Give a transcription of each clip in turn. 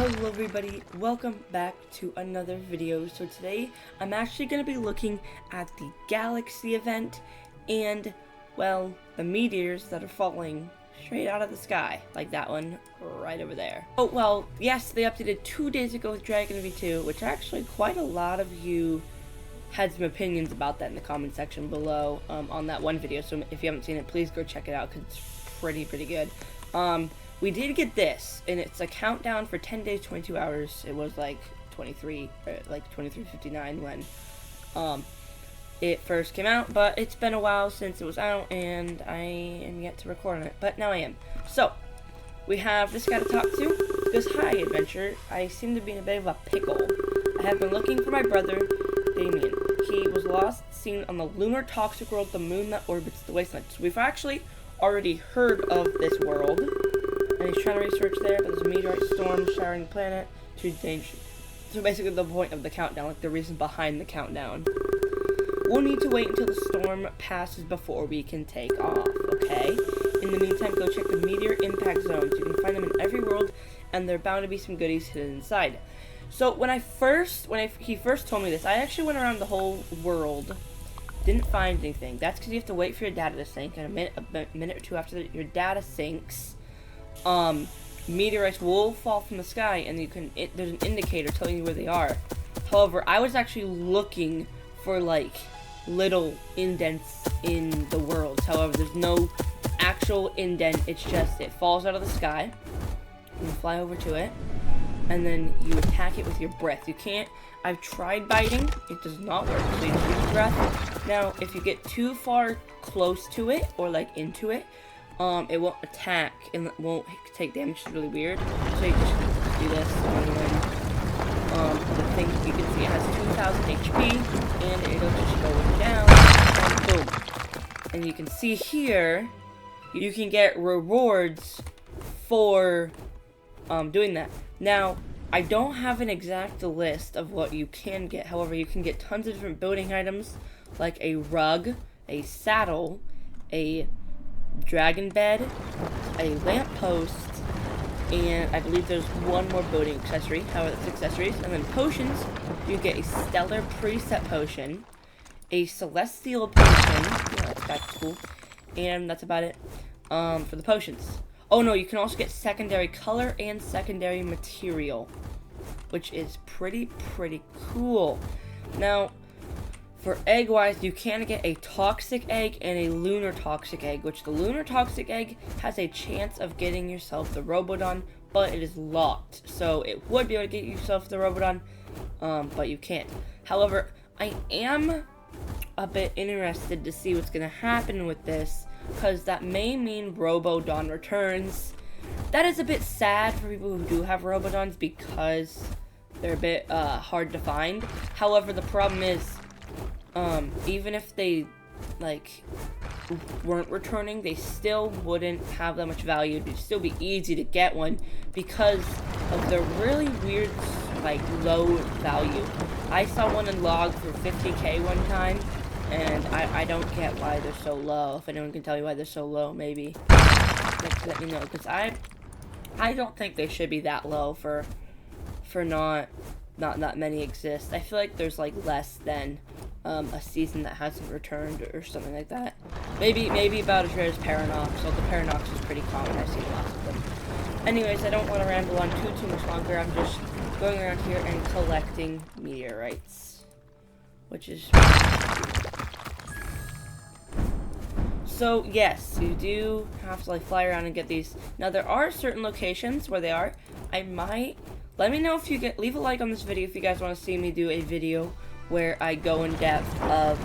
Hello everybody, welcome back to another video. So today I'm actually going to be looking at the galaxy event and, well, the meteors that are falling straight out of the sky, like that one right over there. Oh, well, yes, they updated 2 days ago with Dragon V2, which actually quite a lot of you had some opinions about that in the comment section below on that one video. So if you haven't seen it, please go check it out because it's pretty good. We did get this, and it's a countdown for 10 days, 22 hours. It was like 23:59 when it first came out, but it's been a while since it was out, and I am yet to record on it, but now I am. So, we have this guy to talk to. He goes, "Hi, adventurer. I seem to be in a bit of a pickle. I have been looking for my brother, Damien. He was last seen on the lunar toxic world, the moon that orbits the wasteland." So we've actually already heard of this world. And he's trying to research there, but there's a meteorite storm showering the planet to danger. So basically the point of the countdown, like the reason behind the countdown. We'll need to wait until the storm passes before we can take off, okay? In the meantime, go check the meteor impact zones. You can find them in every world, and there are bound to be some goodies hidden inside. So when he first told me this, I actually went around the whole world, didn't find anything. That's because you have to wait for your data to sync, and a minute or two after your data syncs, meteorites will fall from the sky, and there's an indicator telling you where they are. However, I was actually looking for like little indents in the worlds. However, there's no actual indent. It's just it falls out of the sky. You fly over to it, and then you attack it with your breath. You can't. I've tried biting. It does not work. So you use your breath. Now, if you get too far close to it or like into it, it won't attack and it won't take damage. It's really weird. So you just do this, and then the thing you can see it has 2,000 HP, and it'll just go down, and boom. And you can see here, you can get rewards for doing that. Now, I don't have an exact list of what you can get. However, you can get tons of different building items, like a rug, a saddle, a dragon bed, a lamppost, and I believe there's one more building accessory. However, that's accessories. And then potions, you get a stellar preset potion, a celestial potion, yeah, that's cool, and that's about it for the potions. Oh no, you can also get secondary color and secondary material, which is pretty cool. Now, for egg-wise, you can get a toxic egg and a lunar toxic egg, which the lunar toxic egg has a chance of getting yourself the Robodon, but it is locked. So it would be able to get yourself the Robodon, but you can't. However, I am a bit interested to see what's going to happen with this, because that may mean Robodon returns. That is a bit sad for people who do have Robodons, because they're a bit hard to find. However, the problem is, even if they, like, weren't returning, they still wouldn't have that much value. It'd still be easy to get one because of their really weird, like, low value. I saw one in log for 50k one time, and I don't get why they're so low. If anyone can tell me why they're so low, maybe let me know, because I don't think they should be that low for not that many exist. I feel like there's like less than a season that hasn't returned or something like that. Maybe about as rare as Paranox. So the Paranox is pretty common. I've seen lots of them. Anyways, I don't want to ramble on too much longer. I'm just going around here and collecting meteorites, which is so yes, you do have to like fly around and get these. Now there are certain locations where they are. Let me know if you leave a like on this video if you guys want to see me do a video where I go in depth of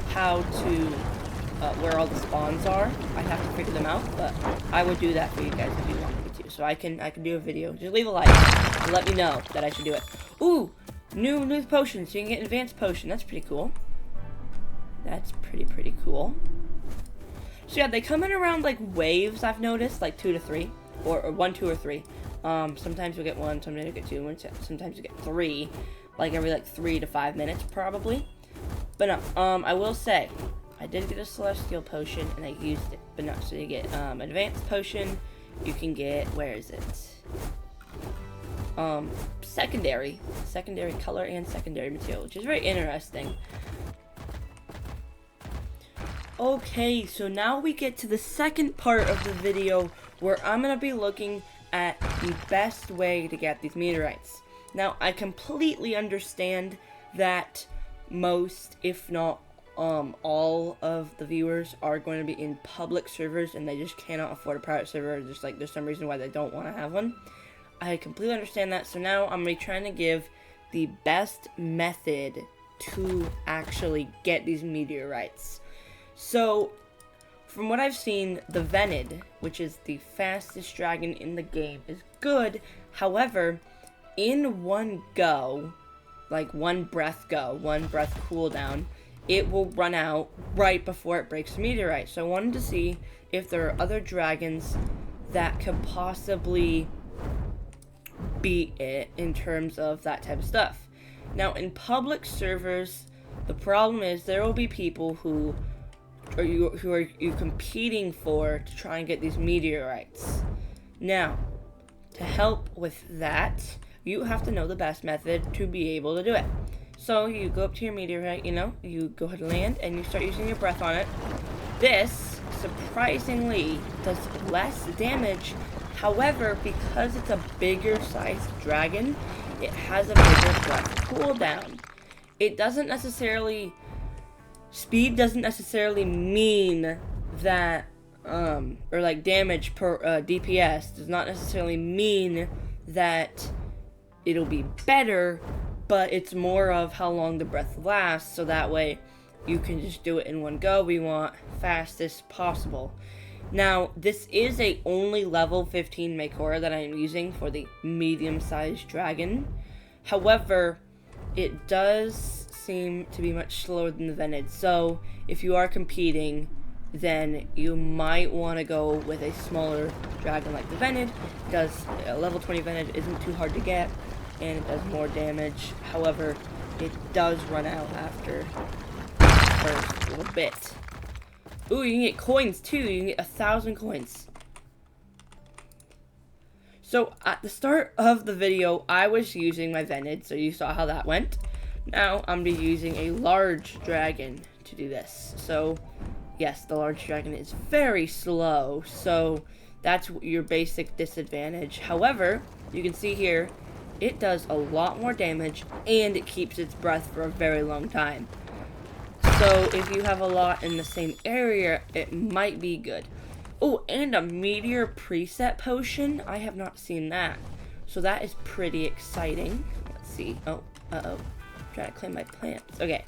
how to where all the spawns are. I have to figure them out, but I would do that for you guys if you want me to. So I can do a video. Just leave a like and let me know that I should do it. Ooh, new potions. So you can get an advanced potion. That's pretty cool. That's pretty cool. So yeah, they come in around like waves. I've noticed, like 2 to 3, or 1, 2, or 3. Sometimes you'll get 1, sometimes you'll get 2, sometimes you get 3, like every like 3 to 5 minutes probably. But no, I will say, I did get a celestial potion and I used it. But no, so you get advanced potion, you can get, where is it? secondary color and secondary material, which is very interesting. Okay, so now we get to the second part of the video where I'm going to be looking at the best way to get these meteorites. Now, I completely understand that most, if not all of the viewers are going to be in public servers and they just cannot afford a private server, just like there's some reason why they don't want to have one. I completely understand that, so now I'm going to be trying to give the best method to actually get these meteorites. So, from what I've seen, the Venid, which is the fastest dragon in the game, is good. However, in one go, like one breath cooldown, it will run out right before it breaks the meteorite. So I wanted to see if there are other dragons that could possibly beat it in terms of that type of stuff. Now, in public servers, the problem is there will be people who are you competing for to try and get these meteorites. Now, to help with that, you have to know the best method to be able to do it. So you go up to your meteorite, you go ahead and land, and you start using your breath on it. This, surprisingly, does less damage. However, because it's a bigger sized dragon, it has a bigger breath cooldown. It doesn't necessarily... Speed doesn't necessarily mean that, or like damage per DPS does not necessarily mean that it'll be better, but it's more of how long the breath lasts, so that way you can just do it in one go. We want fastest possible. Now, this is a only level 15 Meteor that I am using for the medium-sized dragon. However, it does seem to be much slower than the Venid, so if you are competing, then you might want to go with a smaller dragon like the Venid. A level 20 Venid isn't too hard to get, and it does more damage. However, it does run out after the first little bit. Ooh, you can get coins too. You can get 1,000 coins. So at the start of the video, I was using my Venid, so you saw how that went. Now I'm going to be using a large dragon to do this. So yes, the large dragon is very slow, so that's your basic disadvantage. However, you can see here, it does a lot more damage, and it keeps its breath for a very long time. So if you have a lot in the same area, it might be good. Oh, and a meteor preset potion. I have not seen that. So that is pretty exciting. Let's see. Oh, uh-oh. Trying to claim my plants. Okay.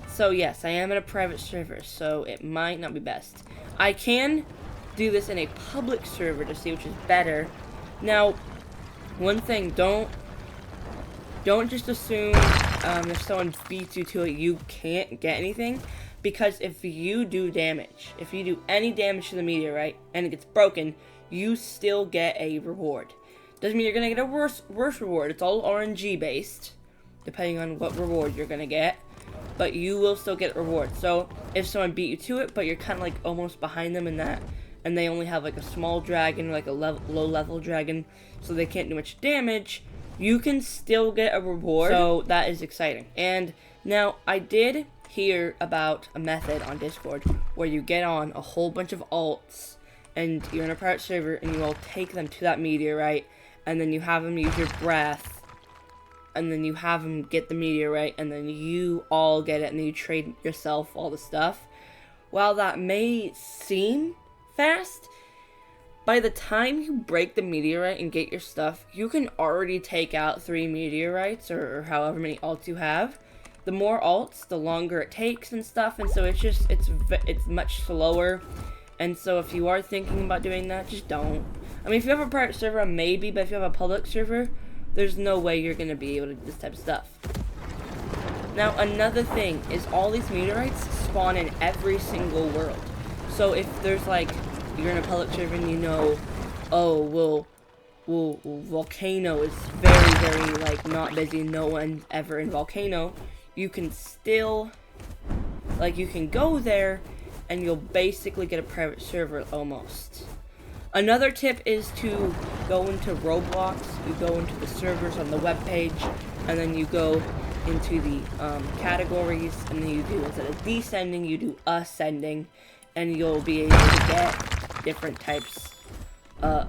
So yes, I am in a private server, so it might not be best. I can do this in a public server to see which is better. Now, one thing, don't just assume if someone beats you to it, you can't get anything. Because if you do damage, if you do any damage to the meteorite and it gets broken, you still get a reward. Doesn't mean you're gonna get a worse reward. It's all RNG based, depending on what reward you're gonna get. But you will still get a reward. So if someone beat you to it, but you're kind of like almost behind them in that, and they only have like a small dragon, like a low level dragon, so they can't do much damage, you can still get a reward. So that is exciting. And now I did hear about a method on Discord where you get on a whole bunch of alts and you're in a private server and you all take them to that meteorite, and then you have them use your breath, and then you have them get the meteorite, and then you all get it, and then you trade yourself all the stuff. While that may seem fast, by the time you break the meteorite and get your stuff, you can already take out 3 meteorites or however many alts you have. The more alts, the longer it takes and stuff, and so it's much slower. And so if you are thinking about doing that, just don't. I mean, if you have a private server, maybe, but if you have a public server, there's no way you're going to be able to do this type of stuff. Now, another thing is all these meteorites spawn in every single world. So if there's like, you're in a public server and you know, oh, well, Volcano is very, like, not busy, no one's ever in Volcano, you can still, like, you can go there and you'll basically get a private server almost. Another tip is to go into Roblox. You go into the servers on the webpage, and then you go into the categories, and then you do, instead of descending, you do ascending, and you'll be able to get different types.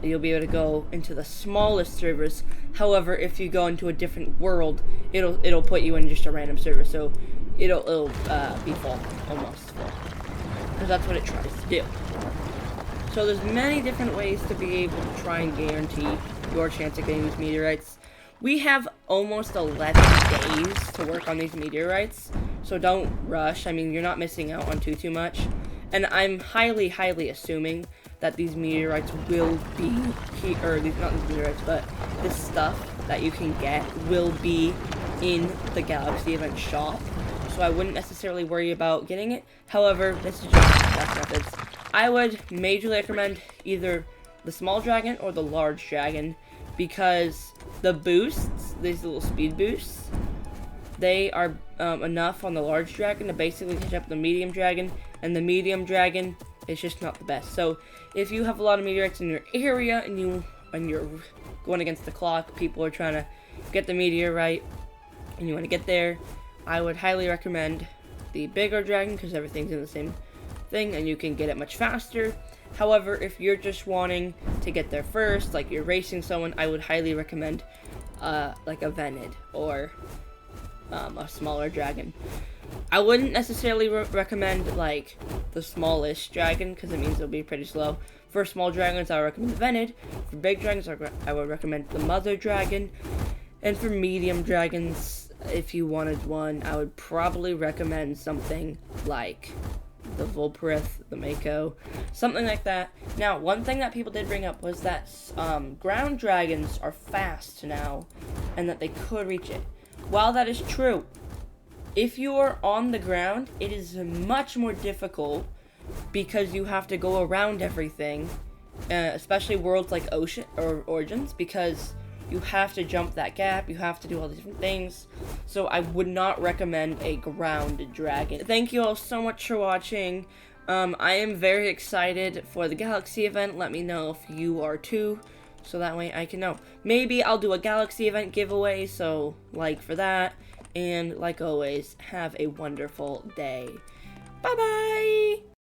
You'll be able to go into the smallest servers. However, if you go into a different world, it'll put you in just a random server, so it'll be full, almost full, because that's what it tries to do. So there's many different ways to be able to try and guarantee your chance of getting these meteorites. We have almost 11 days to work on these meteorites, so don't rush. I mean, you're not missing out on too much. And I'm highly assuming that these meteorites will be not these meteorites, but this stuff that you can get will be in the Galaxy Event shop. So I wouldn't necessarily worry about getting it. However, this is just best methods. I would majorly recommend either the small dragon or the large dragon, because the boosts, these little speed boosts, they are enough on the large dragon to basically catch up the medium dragon, and the medium dragon is just not the best. So if you have a lot of meteorites in your area and you're going against the clock, people are trying to get the meteorite, and you want to get there, I would highly recommend the bigger dragon, because everything's in the same thing and you can get it much faster. However, if you're just wanting to get there first, like you're racing someone, I would highly recommend like a Venid or a smaller dragon. I wouldn't necessarily recommend like the smallest dragon, because it means it'll be pretty slow. For small dragons, I would recommend the Venid. For big dragons, I would recommend the mother dragon. And for medium dragons, if you wanted one, I would probably recommend something like the Vulpirith, the Mako, something like that. Now, one thing that people did bring up was that ground dragons are fast now, and that they could reach it. While that is true, if you are on the ground, it is much more difficult, because you have to go around everything, especially worlds like Ocean or Origins, because you have to jump that gap, you have to do all these different things. So I would not recommend a ground dragon. Thank you all so much for watching. I am very excited for the Galaxy event. Let me know if you are too, so that way I can know. Maybe I'll do a Galaxy event giveaway, so like for that. And like always, have a wonderful day. Bye-bye!